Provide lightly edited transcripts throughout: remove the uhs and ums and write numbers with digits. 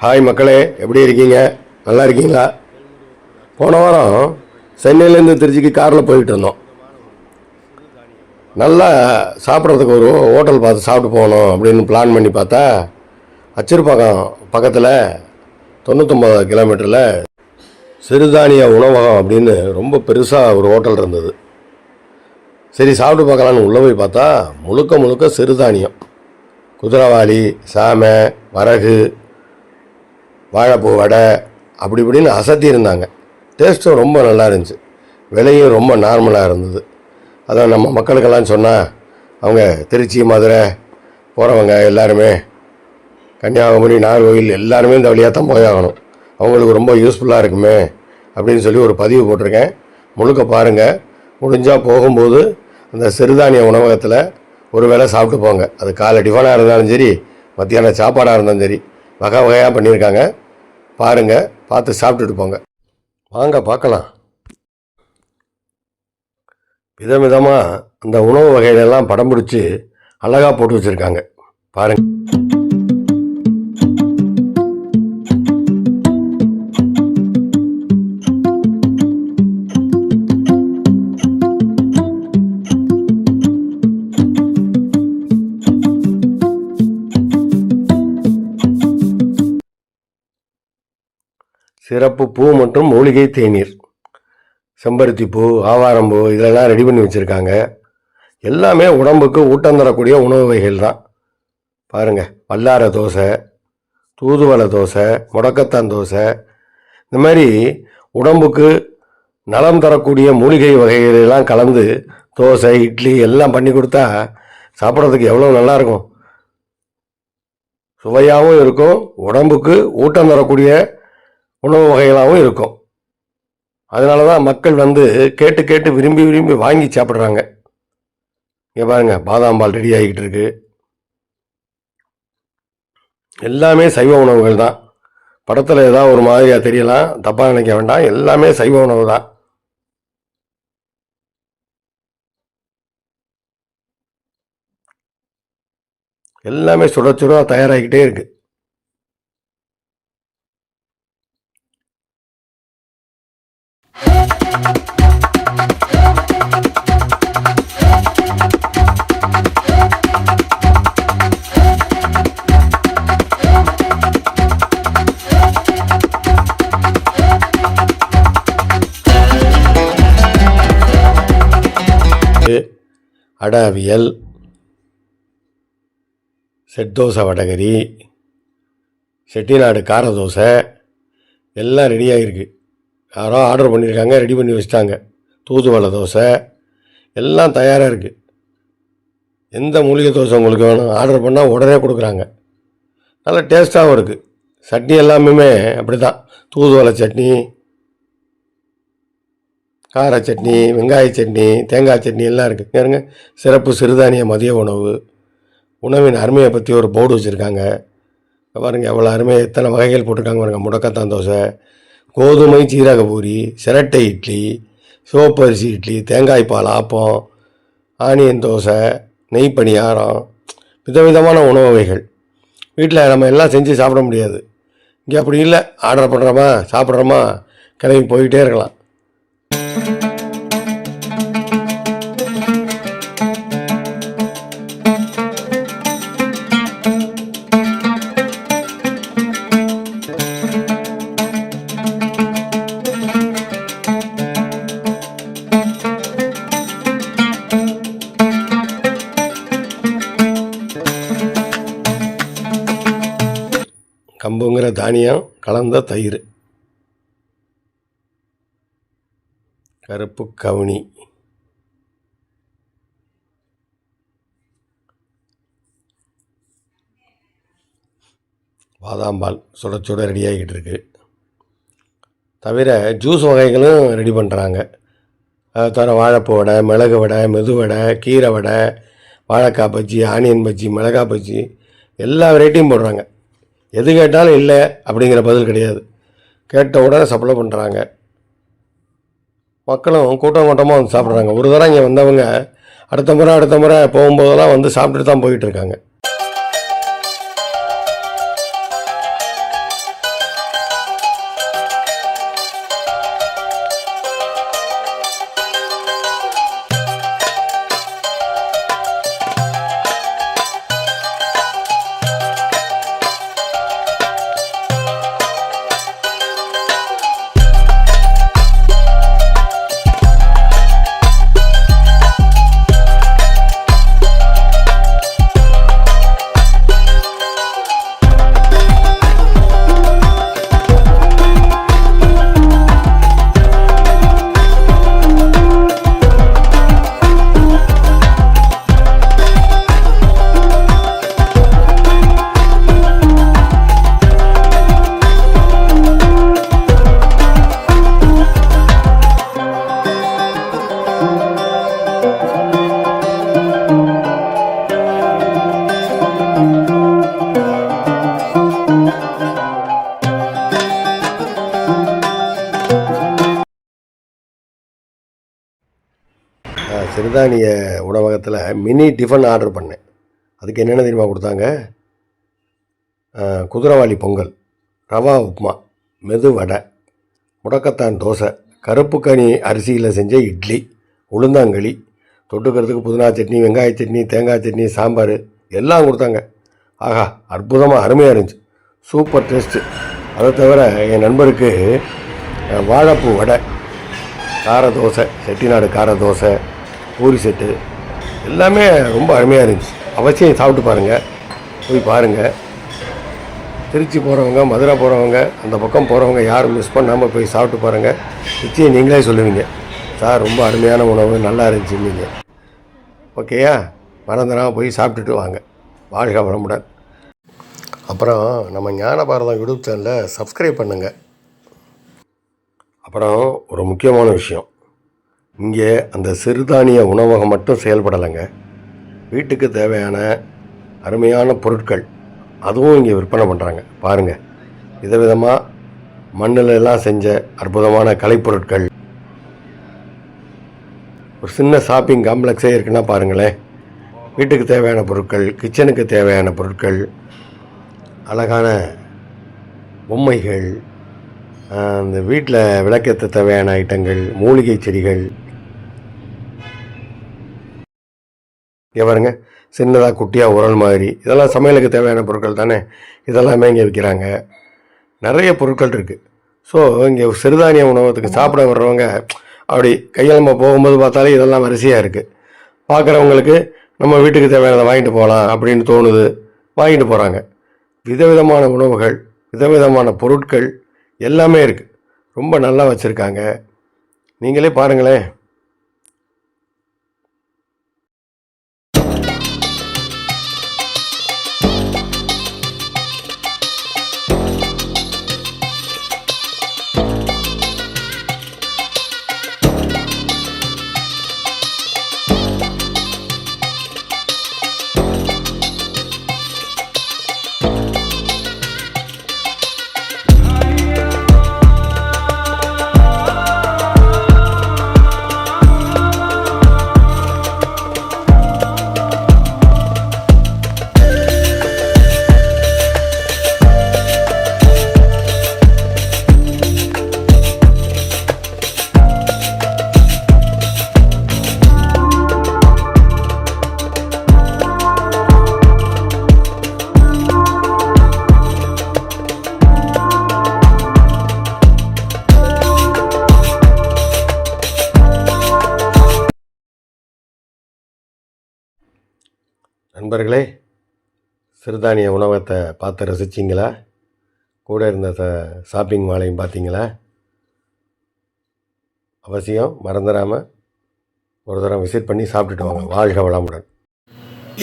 Hi மக்களே, எப்படி இருக்கீங்க? நல்லா இருக்கீங்களா? போன வாரம் சென்னையிலேருந்து திருச்சிக்கு காரில் போயிட்டு இருந்தோம். நல்லா சாப்பிட்றதுக்கு ஒரு ஹோட்டல் பார்த்து சாப்பிட்டு போகணும் அப்படின்னு பிளான் பண்ணி பார்த்தா, அச்சிறுபாக்கம் பக்கத்தில் 99 கிலோமீட்டரில் சிறுதானிய உணவகம் அப்படின்னு ரொம்ப பெருசாக ஒரு ஹோட்டல் இருந்தது. சரி சாப்பிட்டு பார்க்கலான்னு உள்ளே போய் பார்த்தா முழுக்க முழுக்க சிறுதானியம். குதிரைவாளி, சாமை, வரகு, வாழைப்பூ வடை அப்படி இப்படின்னு அசத்தி இருந்தாங்க. டேஸ்ட்டும் ரொம்ப நல்லா இருந்துச்சு. விலையும் ரொம்ப நார்மலாக இருந்தது. அதான் நம்ம மக்களுக்கெல்லாம் சொன்னால் அவங்க திருச்சி, மதுரை போகிறவங்க எல்லாருமே, கன்னியாகுமரி, நாகர்கோவில் எல்லாருமே இந்த வழியாக தான் போயாகணும். அவங்களுக்கு ரொம்ப யூஸ்ஃபுல்லாக இருக்குமே அப்படின்னு சொல்லி ஒரு பதிவு போட்டிருக்கேன். முழுக்க பாருங்கள். முடிஞ்சால் போகும்போது அந்த சிறுதானிய உணவகத்தில் ஒரு வேளை சாப்பிட்டு போங்க. அது காலை டிஃபனாக இருந்தாலும் சரி, மத்தியான சாப்பாடாக இருந்தாலும் சரி, வகை வகையாக பண்ணியிருக்காங்க. பாருங்கள், பார்த்து சாப்பிட்டுட்டு போங்க. வாங்க பார்க்கலாம். விதவிதமாக அந்த உணவு வகைகளெல்லாம் படம் பிடிச்சி அழகாக போட்டு வச்சுருக்காங்க. பாருங்கள். சிறப்பு பூ மற்றும் மூலிகை தேநீர், செம்பருத்தி பூ, ஆவாரம்பூ இதெல்லாம் ரெடி பண்ணி வச்சுருக்காங்க. எல்லாமே உடம்புக்கு ஊட்டம் தரக்கூடிய உணவு வகைகள் தான். பாருங்கள், வல்லார தோசை, தூதுவளை தோசை, முடக்கத்தான் தோசை, இந்த மாதிரி உடம்புக்கு நலம் தரக்கூடிய மூலிகை வகைகளெல்லாம் கலந்து தோசை, இட்லி எல்லாம் பண்ணி கொடுத்தா சாப்பிட்றதுக்கு எவ்வளோ நல்லாயிருக்கும். சுவையாகவும் இருக்கும், உடம்புக்கு ஊட்டம் தரக்கூடிய உணவு வகைகளாகவும் இருக்கும். அதனால தான் மக்கள் கேட்டு கேட்டு விரும்பி விரும்பி வாங்கி சாப்பிட்றாங்க. இங்கே பாருங்கள், பாதாம் பால் ரெடி ஆகிக்கிட்டு இருக்கு. எல்லாமே சைவ உணவுகள் தான். படத்தில் ஏதாவது ஒரு மாதிரியாக தெரியலாம், தப்பாக நினைக்க வேண்டாம். எல்லாமே சைவ உணவு தான். எல்லாமே சுட சுட தயாராகிக்கிட்டே இருக்குது. அடை அவியல், செட் தோசை, வடகரி, செட்டிநாடு கார தோசை எல்லாம் ரெடியாக இருக்குது. யாரோ ஆர்டர் பண்ணியிருக்காங்க, ரெடி பண்ணி வச்சுட்டாங்க. தூதுவளை தோசை எல்லாம் தயாராக இருக்குது. எந்த மூலிகை தோசை உங்களுக்கு வேணும் ஆர்டர் பண்ணால் உடனே கொடுக்குறாங்க. நல்லா டேஸ்ட்டாகவும் இருக்குது. சட்னி எல்லாமே அப்படி தான். தூதுவளை சட்னி, கார சட்னி, வெங்காய சட்னி, தேங்காய் சட்னி எல்லாம் இருக்குது. பாருங்க, சிறப்பு சிறுதானிய மதிய உணவு. உணவின் அருமையை பற்றி ஒரு போர்டு வச்சுருக்காங்க. பாருங்கள் எவ்வளோ அருமை, எத்தனை வகைகள் போட்டிருக்காங்க பாருங்கள். முடக்கத்தான் தோசை, கோதுமை சீரக பூரி, சிரட்டை இட்லி, சிவப்பரிசி இட்லி, தேங்காய் பால் ஆப்பம், ஆனியன் தோசை, நெய் பணியாரம், விதவிதமான உணவு வகைகள். வீட்டில் நம்ம எல்லாம் செஞ்சு சாப்பிட முடியாது. இங்கே அப்படி இல்லை. ஆர்டர் பண்ணுறோமா, சாப்பிட்றோமா, கிளம்பி போய்கிட்டே இருக்கலாம். கம்புங்கிற தானியம் கலந்த தயிர், கருப்பு கவுனி, பாதாம் பால் சுட சுட ரெடியாகிக்கிட்டு இருக்கு. தவிர ஜூஸ் வகைகளும் ரெடி பண்ணுறாங்க. அதை தவிர வாழைப்பூ வடை, மிளகு வடை, மெது வடை, கீரை வடை, வாழைக்காய் பஜ்ஜி, ஆனியன் பஜ்ஜி, மிளகாய் பஜ்ஜி எல்லா வெரைட்டியும் போடுறாங்க. எது கேட்டாலும் இல்லை அப்படிங்கிற பதில் கிடையாது. கேட்ட உடனே சப்ளை பண்ணுறாங்க. மக்களும் கூட்டம் கூட்டமாக வந்து சாப்பிட்றாங்க. ஒரு தடவை இங்கே வந்தவங்க அடுத்த முறை போகும்போதெல்லாம் வந்து சாப்பிட்டுட்டு தான் போயிட்டுருக்காங்க. சிறுதானிய உணவகத்தில் மினி டிஃபன் ஆர்டர் பண்ணேன். அதுக்கு என்னென்ன தெரியுமா கொடுத்தாங்க? குதிரைவாலி பொங்கல், ரவா உப்புமா, மெது வடை, முடக்கத்தான் தோசை, கருப்பு கனி அரிசியில் செஞ்ச இட்லி, உளுந்தாங்களி, தொட்டுக்கிறதுக்கு புதினா சட்னி, வெங்காய சட்னி, தேங்காய் சட்னி, சாம்பார் எல்லாம் கொடுத்தாங்க. ஆஹா, அற்புதமாக அருமையாக இருந்துச்சு. Super taste. அதை தவிர என் நண்பருக்கு வாழைப்பூ வடை, கார தோசை, செட்டிநாடு கார தோசை, பூரி செட்டு எல்லாமே ரொம்ப அருமையாக இருந்துச்சு. அவசியம் சாப்பிட்டு பாருங்கள், போய் பாருங்கள். திருச்சி போகிறவங்க, மதுரை போகிறவங்க, அந்த பக்கம் போகிறவங்க யாரும் மிஸ் பண்ணாமல் போய் சாப்பிட்டு பாருங்கள். நிச்சயம் நீங்களே சொல்லுவீங்க, சார் ரொம்ப அருமையான உணவு, நல்லா இருந்துச்சு நீங்கள். ஓகேயா? மறந்துடாமல் போய் சாப்பிட்டுட்டு வாங்க. வாழ்க வளமுடன். அப்புறம் நம்ம ஞானபாரதம் யூடியூப் சேனலை சப்ஸ்கிரைப் பண்ணுங்கள். அப்புறம் ஒரு முக்கியமான விஷயம், இங்கே அந்த சிறுதானிய உணவகம் மட்டும் செயல்படலைங்க. வீட்டுக்கு தேவையான அருமையான பொருட்கள் அதுவும் இங்கே விற்பனை பண்ணுறாங்க. பாருங்கள், விதவிதமாக மண்ணில் எல்லாம் செஞ்ச அற்புதமான கலைப்பொருட்கள். ஒரு சின்ன ஷாப்பிங் காம்ப்ளெக்ஸே இருக்குன்னா பாருங்களேன். வீட்டுக்கு தேவையான பொருட்கள், கிச்சனுக்கு தேவையான பொருட்கள், அழகான பொம்மைகள், அந்த வீட்டில் விளக்கேற்ற தேவையான ஐட்டங்கள், மூலிகை செடிகள். இங்கே பாருங்க, சின்னதாக குட்டியாக உரல் மாதிரி, இதெல்லாம் சமையலுக்கு தேவையான பொருட்கள் தானே. இதெல்லாமே இங்கே விற்கிறாங்க. நிறைய பொருட்கள் இருக்குது. ஸோ இங்கே சிறுதானிய உணவகத்துக்கு சாப்பிட வர்றவங்க அப்படி கையெழும்ப போகும்போது பார்த்தாலே இதெல்லாம் வரிசையாக இருக்குது. பார்க்குறவங்களுக்கு நம்ம வீட்டுக்கு தேவையானதை வாங்கிட்டு போகலாம் அப்படின்னு தோணுது, வாங்கிட்டு போகிறாங்க. விதவிதமான உணவுகள், விதவிதமான பொருட்கள் எல்லாமே இருக்குது. ரொம்ப நல்லா வச்சுருக்காங்க. நீங்களே பாருங்களேன். நண்பர்களே, சிறுதானிய உணவகத்தை பார்த்து ரசிச்சிங்களா? கூட இருந்த ஷாப்பிங் மாலையும் பார்த்தீங்களா? அவசியம் மறந்துடாமல் ஒரு தரம் விசிட் பண்ணி சாப்பிட்டுட்டு வாங்க. வாழ்க வளமுடன்.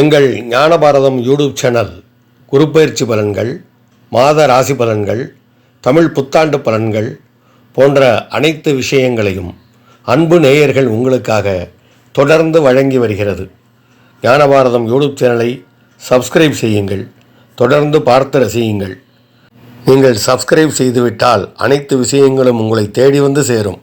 எங்கள் ஞானபாரதம் யூடியூப் சேனல் குருப்பெயர்ச்சி பலன்கள், மாத ராசி பலன்கள், தமிழ் புத்தாண்டு பலன்கள் போன்ற அனைத்து விஷயங்களையும் அன்பு நேயர்கள் உங்களுக்காக தொடர்ந்து வழங்கி வருகிறது. ஞானபாரதம் யூடியூப் சேனலை சப்ஸ்கிரைப் செய்யுங்கள், தொடர்ந்து பார்த்து ரசியுங்கள். நீங்கள் சப்ஸ்கிரைப் செய்துவிட்டால் அனைத்து விஷயங்களும் உங்களை தேடி வந்து சேரும்.